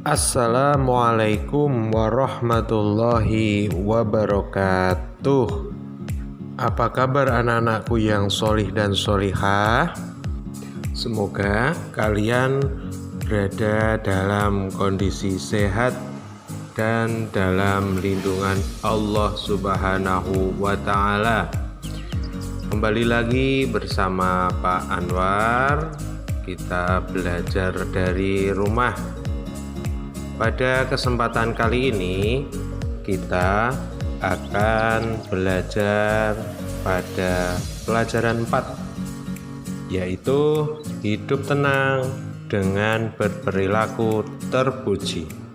Assalamualaikum warahmatullahi wabarakatuh. Apa kabar anak-anakku yang solih dan solihah? Semoga kalian berada dalam kondisi sehat dan dalam lindungan Allah Subhanahu wa Ta'ala. Kembali lagi bersama Pak Anwar, kita belajar dari rumah. Pada kesempatan kali ini kita akan belajar pada pelajaran 4, yaitu hidup tenang dengan berperilaku terpuji.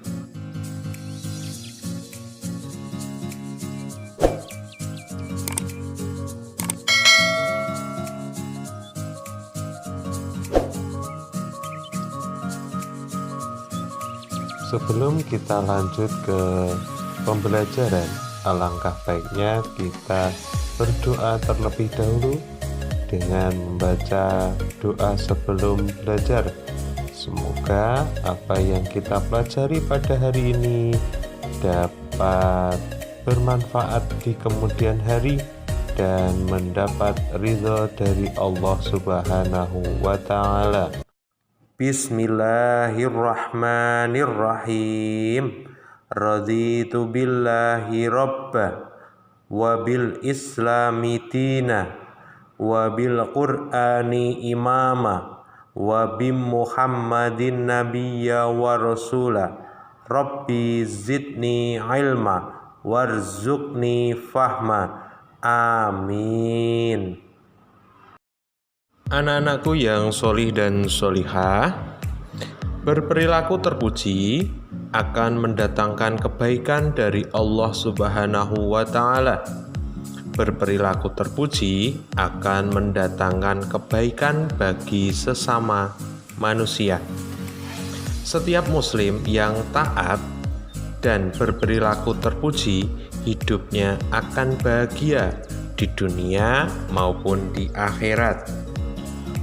Sebelum kita lanjut ke pembelajaran, alangkah baiknya kita berdoa terlebih dahulu dengan membaca doa sebelum belajar. Semoga apa yang kita pelajari pada hari ini dapat bermanfaat di kemudian hari dan mendapat ridho dari Allah Subhanahu wa Ta'ala. Bismillahirrahmanirrahim. Raditu billahi rabba wa bil islami dina wa bil qur'ani imama wa bim muhammadin nabiyya wa rasula. Rabbi zidni ilma warzuqni fahma. Amin. Anak-anakku yang solih dan solihah, berperilaku terpuji akan mendatangkan kebaikan dari Allah Subhanahu wa Ta'ala. Berperilaku terpuji akan mendatangkan kebaikan bagi sesama manusia. Setiap muslim yang taat dan berperilaku terpuji, hidupnya akan bahagia di dunia maupun di akhirat.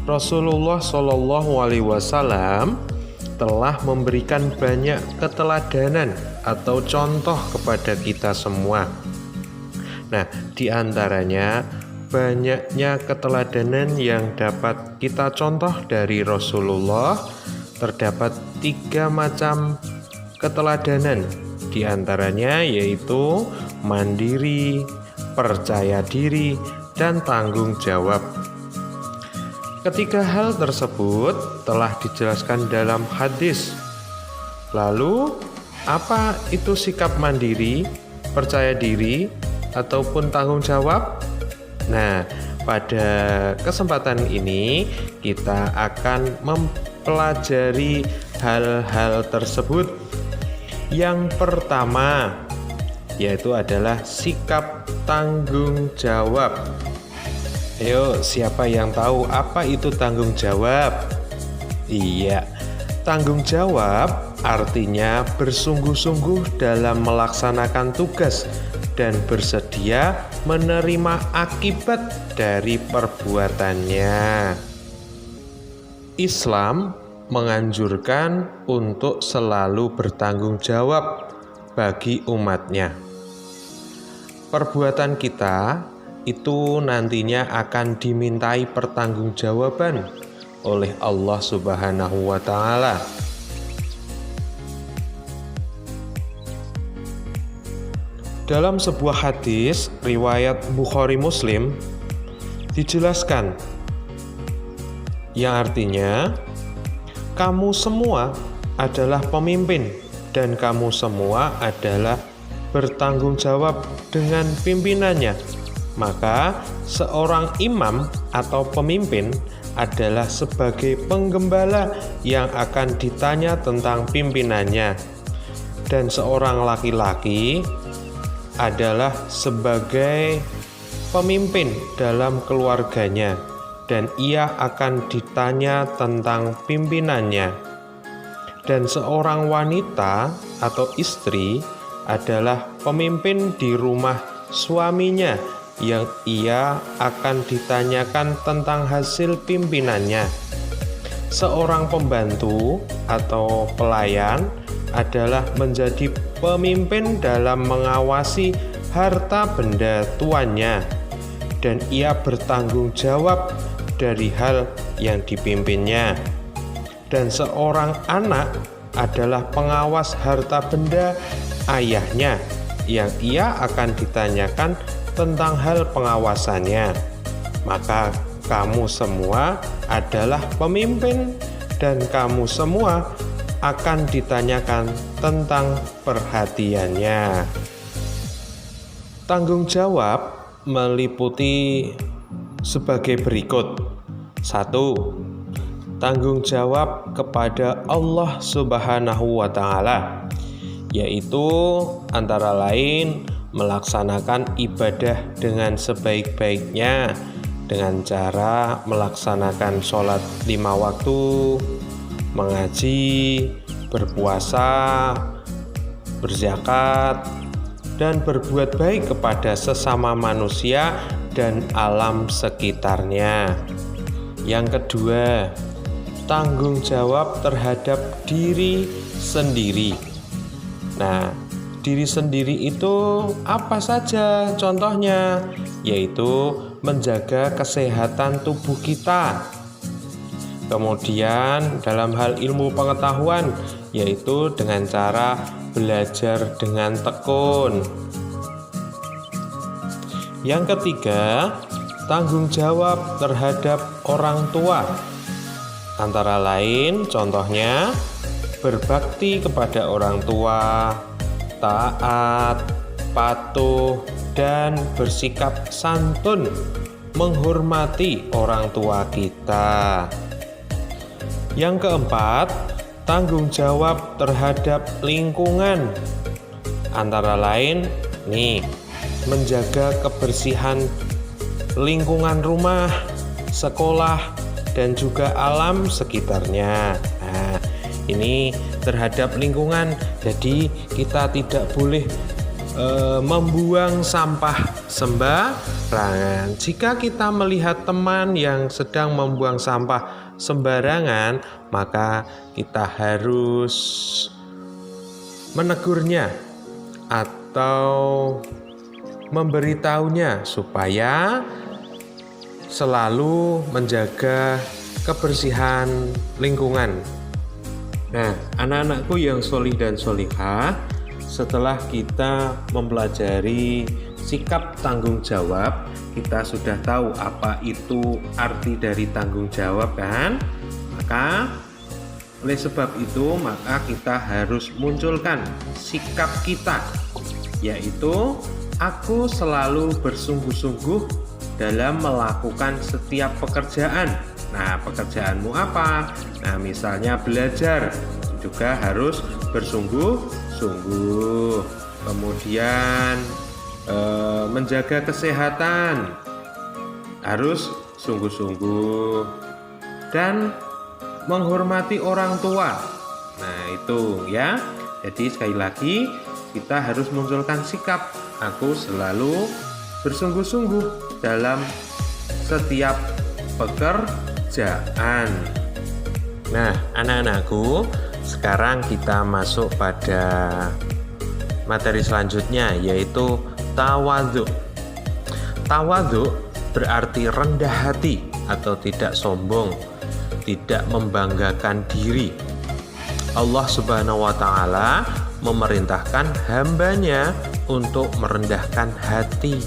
Rasulullah Shallallahu Alaihi Wasallam telah memberikan banyak keteladanan atau contoh kepada kita semua. Nah, di antaranya banyaknya keteladanan yang dapat kita contoh dari Rasulullah. Terdapat 3 macam keteladanan, di antaranya yaitu mandiri, percaya diri, dan tanggung jawab. Ketiga hal tersebut telah dijelaskan dalam hadis. Lalu, apa itu sikap mandiri, percaya diri, ataupun tanggung jawab? Nah, pada kesempatan ini kita akan mempelajari hal-hal tersebut. Yang pertama yaitu adalah sikap tanggung jawab. Ayo, siapa yang tahu apa itu tanggung jawab? Iya, tanggung jawab artinya bersungguh-sungguh dalam melaksanakan tugas dan bersedia menerima akibat dari perbuatannya. Islam menganjurkan untuk selalu bertanggung jawab bagi umatnya. Perbuatan kita itu nantinya akan dimintai pertanggungjawaban oleh Allah Subhanahu wa Ta'ala. Dalam sebuah hadis riwayat Bukhari Muslim dijelaskan yang artinya, kamu semua adalah pemimpin dan kamu semua adalah bertanggung jawab dengan pimpinannya. Maka seorang imam atau pemimpin adalah sebagai penggembala yang akan ditanya tentang pimpinannya, dan seorang laki-laki adalah sebagai pemimpin dalam keluarganya, dan ia akan ditanya tentang pimpinannya. Dan seorang wanita atau istri adalah pemimpin di rumah suaminya, yang ia akan ditanyakan tentang hasil pimpinannya. Seorang pembantu atau pelayan adalah menjadi pemimpin dalam mengawasi harta benda tuannya, dan ia bertanggung jawab dari hal yang dipimpinnya. Dan seorang anak adalah pengawas harta benda ayahnya, yang ia akan ditanyakan tentang hal pengawasannya. Maka kamu semua adalah pemimpin, dan kamu semua akan ditanyakan tentang perhatiannya. Tanggung jawab meliputi sebagai berikut. 1. Tanggung jawab kepada Allah Subhanahu wa Ta'ala, yaitu antara lain melaksanakan ibadah dengan sebaik-baiknya dengan cara melaksanakan sholat 5 waktu, mengaji, berpuasa, berzakat, dan berbuat baik kepada sesama manusia dan alam sekitarnya. Yang kedua, tanggung jawab terhadap diri sendiri. Nah, diri sendiri itu apa saja contohnya? Yaitu menjaga kesehatan tubuh kita. Kemudian dalam hal ilmu pengetahuan, yaitu dengan cara belajar dengan tekun. Yang ketiga, tanggung jawab terhadap orang tua. Antara lain contohnya berbakti kepada orang tua, taat, patuh, dan bersikap santun, menghormati orang tua kita. Yang keempat, tanggung jawab terhadap lingkungan. Antara lain menjaga kebersihan lingkungan rumah, sekolah, dan juga alam sekitarnya. Nah, ini terhadap lingkungan, jadi kita tidak boleh membuang sampah sembarangan. Jika kita melihat teman yang sedang membuang sampah sembarangan, maka kita harus menegurnya atau memberitahunya supaya selalu menjaga kebersihan lingkungan. Nah, anak-anakku yang sholih dan sholihah, setelah kita mempelajari sikap tanggung jawab, kita sudah tahu apa itu arti dari tanggung jawab kan? Maka oleh sebab itu, maka kita harus munculkan sikap kita, yaitu aku selalu bersungguh-sungguh dalam melakukan setiap pekerjaan. Nah, pekerjaanmu apa? Nah, misalnya belajar, juga harus bersungguh-sungguh. Kemudian menjaga kesehatan, harus sungguh-sungguh. Dan menghormati orang tua. Nah, itu ya. Jadi sekali lagi kita harus munculkan sikap aku selalu bersungguh-sungguh dalam setiap pekerjaan. Nah, anak-anakku, sekarang kita masuk pada materi selanjutnya, yaitu tawadhu. Tawadhu berarti rendah hati atau tidak sombong, tidak membanggakan diri. Allah Subhanahu wa Ta'ala memerintahkan hambanya untuk merendahkan hati.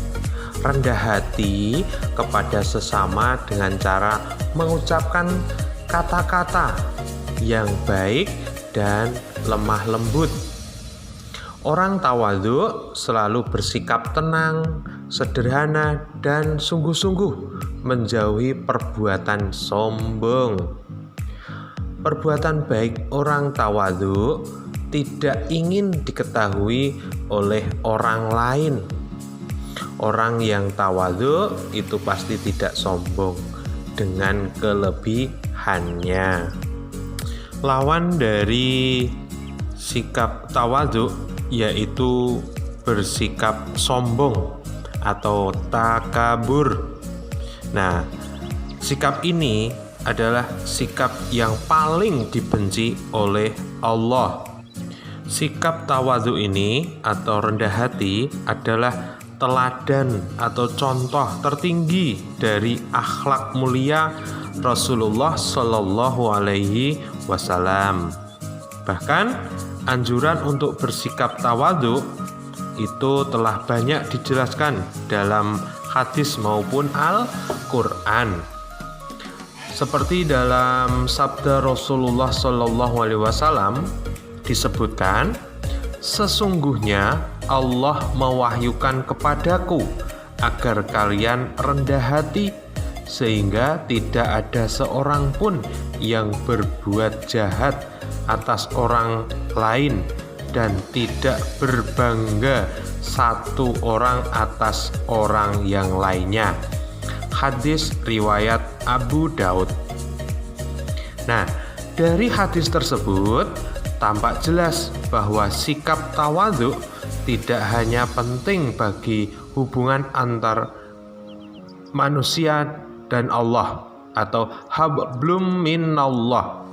Rendah hati kepada sesama dengan cara mengucapkan kata-kata yang baik dan lemah lembut. Orang tawadhu selalu bersikap tenang, sederhana, dan sungguh-sungguh menjauhi perbuatan sombong. Perbuatan baik orang tawadhu tidak ingin diketahui oleh orang lain. Orang yang tawadhu itu pasti tidak sombong dengan kelebihannya. Lawan dari sikap tawadhu yaitu bersikap sombong atau takabur. Nah, sikap ini adalah sikap yang paling dibenci oleh Allah. Sikap tawadhu ini atau rendah hati adalah teladan atau contoh tertinggi dari akhlak mulia Rasulullah Shallallahu Alaihi Wasallam. Bahkan anjuran untuk bersikap tawadhu itu telah banyak dijelaskan dalam hadis maupun Al-Quran. Seperti dalam sabda Rasulullah Shallallahu Alaihi Wasallam disebutkan, sesungguhnya Allah mewahyukan kepadaku agar kalian rendah hati, sehingga tidak ada seorang pun yang berbuat jahat atas orang lain dan tidak berbangga satu orang atas orang yang lainnya. Hadis riwayat Abu Daud. Nah, dari hadis tersebut tampak jelas bahwa sikap tawadhu tidak hanya penting bagi hubungan antar manusia dan Allah atau hablum minallah,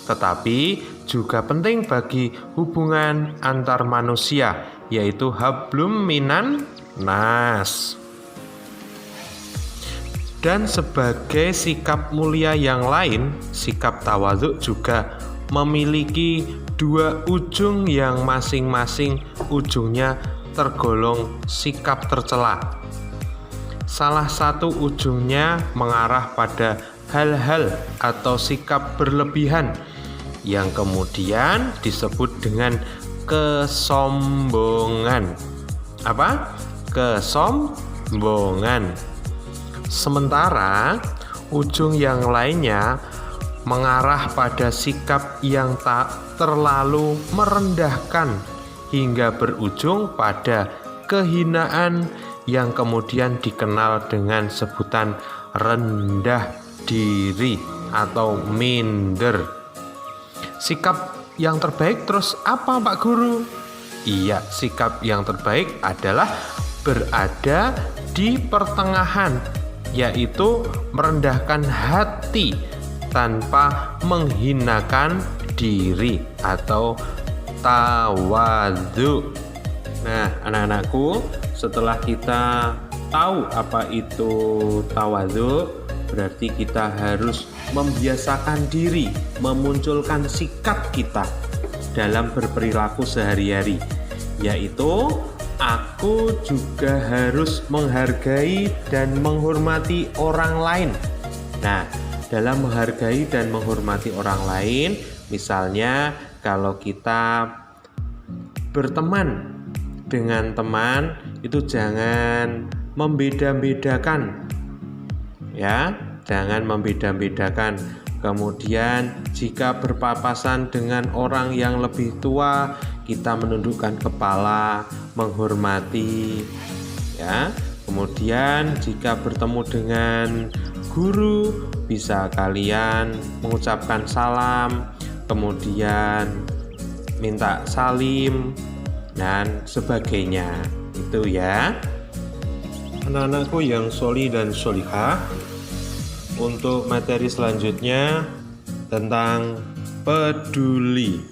tetapi juga penting bagi hubungan antar manusia, yaitu hablum minan nas. Dan sebagai sikap mulia yang lain, sikap tawadhu juga memiliki dua ujung yang masing-masing ujungnya tergolong sikap tercela. Salah satu ujungnya mengarah pada hal-hal atau sikap berlebihan yang kemudian disebut dengan kesombongan. Apa? Kesombongan. Sementara ujung yang lainnya mengarah pada sikap yang tak terlalu merendahkan hingga berujung pada kehinaan yang kemudian dikenal dengan sebutan rendah diri atau minder. Sikap yang terbaik terus apa, Pak Guru? Iya, sikap yang terbaik adalah berada di pertengahan, yaitu merendahkan hati tanpa menghinakan diri atau tawadhu. Nah, anak-anakku, setelah kita tahu apa itu tawadhu, berarti kita harus membiasakan diri memunculkan sikap kita dalam berperilaku sehari-hari, yaitu aku juga harus menghargai dan menghormati orang lain. Nah, dalam menghargai dan menghormati orang lain, misalnya kalau kita berteman dengan teman itu jangan membeda-bedakan, ya, jangan membeda-bedakan. Kemudian jika berpapasan dengan orang yang lebih tua, kita menundukkan kepala, menghormati, ya. Kemudian jika bertemu dengan guru, bisa kalian mengucapkan salam, kemudian minta salim dan sebagainya. Itu ya, anak-anakku yang sholi dan sholihah. Untuk materi selanjutnya tentang peduli.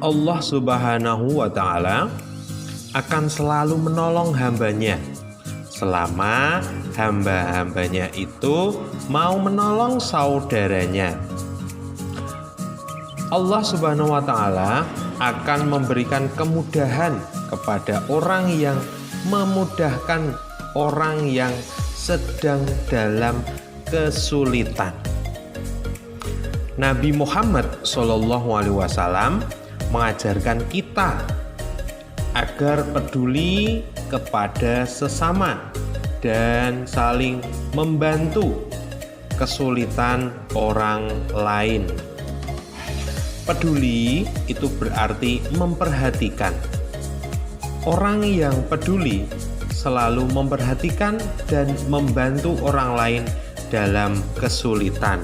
Allah Subhanahu wa Ta'ala akan selalu menolong hambanya selama hamba-hambanya itu mau menolong saudaranya. Allah Subhanahu wa Ta'ala akan memberikan kemudahan kepada orang yang memudahkan orang yang sedang dalam kesulitan. Nabi Muhammad SAW mengajarkan kita agar peduli kepada sesama dan saling membantu kesulitan orang lain. Peduli itu berarti memperhatikan. Orang yang peduli selalu memperhatikan dan membantu orang lain dalam kesulitan.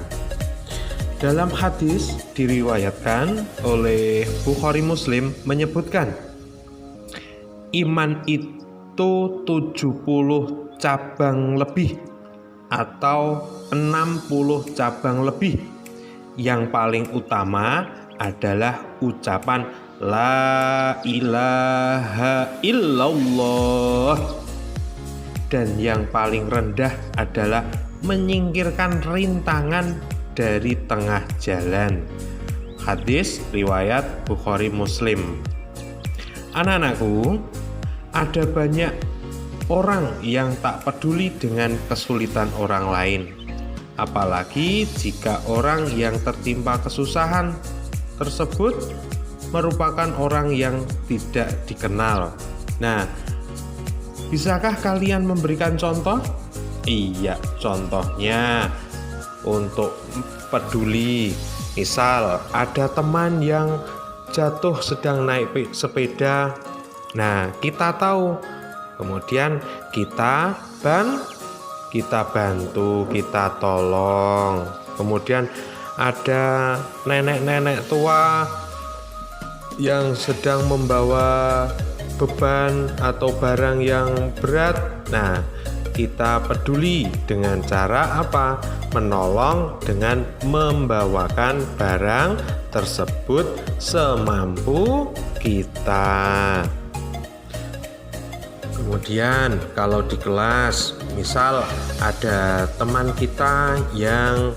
Dalam hadis diriwayatkan oleh Bukhari Muslim menyebutkan, iman itu 70 cabang lebih atau 60 cabang lebih. Yang paling utama adalah ucapan La ilaha illallah. Dan yang paling rendah adalah menyingkirkan rintangan dari tengah jalan. Hadis riwayat Bukhari Muslim. Anak-anakku, ada banyak orang yang tak peduli dengan kesulitan orang lain. Apalagi jika orang yang tertimpa kesusahan tersebut merupakan orang yang tidak dikenal. Nah, bisakah kalian memberikan contoh? Iya, contohnya untuk peduli. Misal ada teman yang jatuh sedang naik sepeda. Nah, kita tahu. Kemudian kita bantu, kita tolong. Kemudian ada nenek-nenek tua yang sedang membawa beban atau barang yang berat. Nah, kita peduli dengan cara apa? Menolong dengan membawakan barang tersebut semampu kita. Kemudian kalau di kelas, misal ada teman kita yang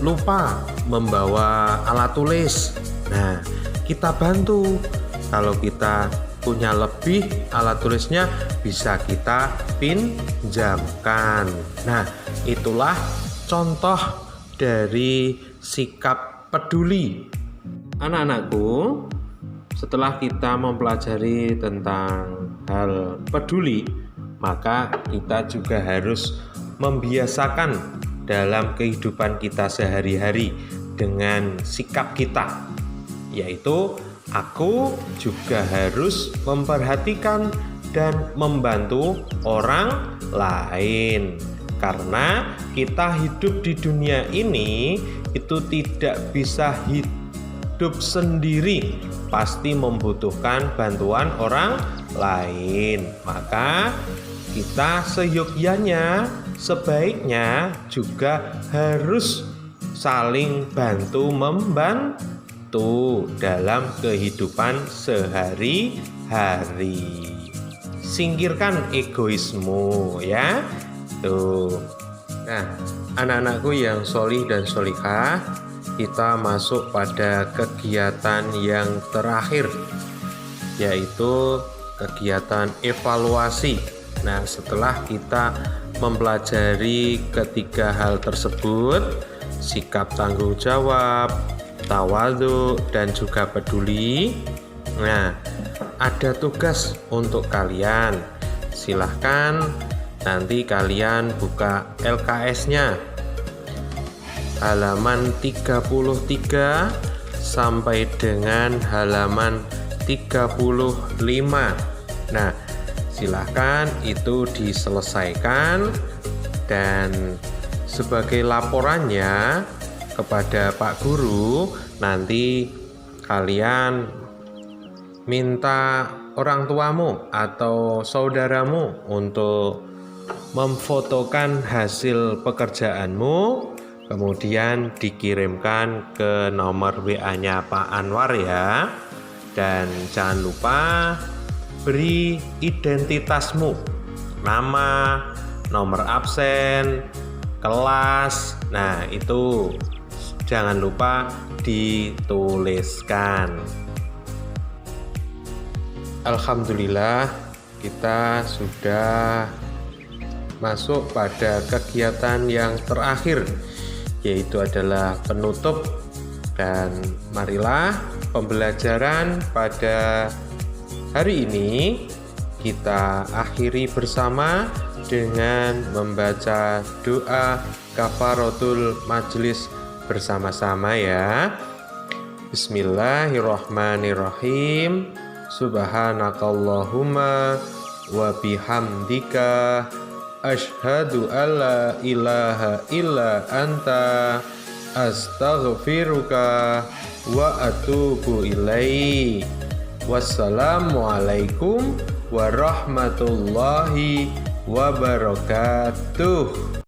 lupa membawa alat tulis. Nah, kita bantu. Kalau kita punya lebih alat tulisnya, bisa kita pinjamkan. Nah, itulah contoh dari sikap peduli. Anak-anakku, setelah kita mempelajari tentang hal peduli, maka kita juga harus membiasakan dalam kehidupan kita sehari-hari dengan sikap kita, yaitu aku juga harus memperhatikan dan membantu orang lain. Karena kita hidup di dunia ini itu tidak bisa hidup sendiri, pasti membutuhkan bantuan orang lain. Maka kita seyogyanya, sebaiknya juga harus saling bantu-membantu dalam kehidupan sehari-hari. Singkirkan egoisme ya. Tuh. Nah, anak-anakku yang sholih dan sholihah, kita masuk pada kegiatan yang terakhir, yaitu kegiatan evaluasi. Nah, setelah kita mempelajari ketiga hal tersebut, sikap tanggung jawab, tawadhu, dan juga peduli. Nah, ada tugas untuk kalian. Silahkan nanti kalian buka LKS-nya. Halaman 33 sampai dengan halaman 35. Nah, silahkan itu diselesaikan dan sebagai laporannya kepada Pak Guru, nanti kalian minta orang tuamu atau saudaramu untuk memfotokan hasil pekerjaanmu, kemudian dikirimkan ke nomor WA-nya Pak Anwar ya. Dan jangan lupa beri identitasmu, nama, nomor absen, kelas. Nah, itu jangan lupa dituliskan. Alhamdulillah, kita sudah masuk pada kegiatan yang terakhir, yaitu adalah penutup. Dan marilah pembelajaran pada hari ini kita akhiri bersama dengan membaca doa kafaratul majlis bersama-sama ya. Bismillahirrahmanirrahim. Subhanakallahumma wa bihamdika asyhadu alla ilaha illa anta astaghfiruka wa atubu ilaik. Wassalamualaikum warahmatullahi wabarakatuh.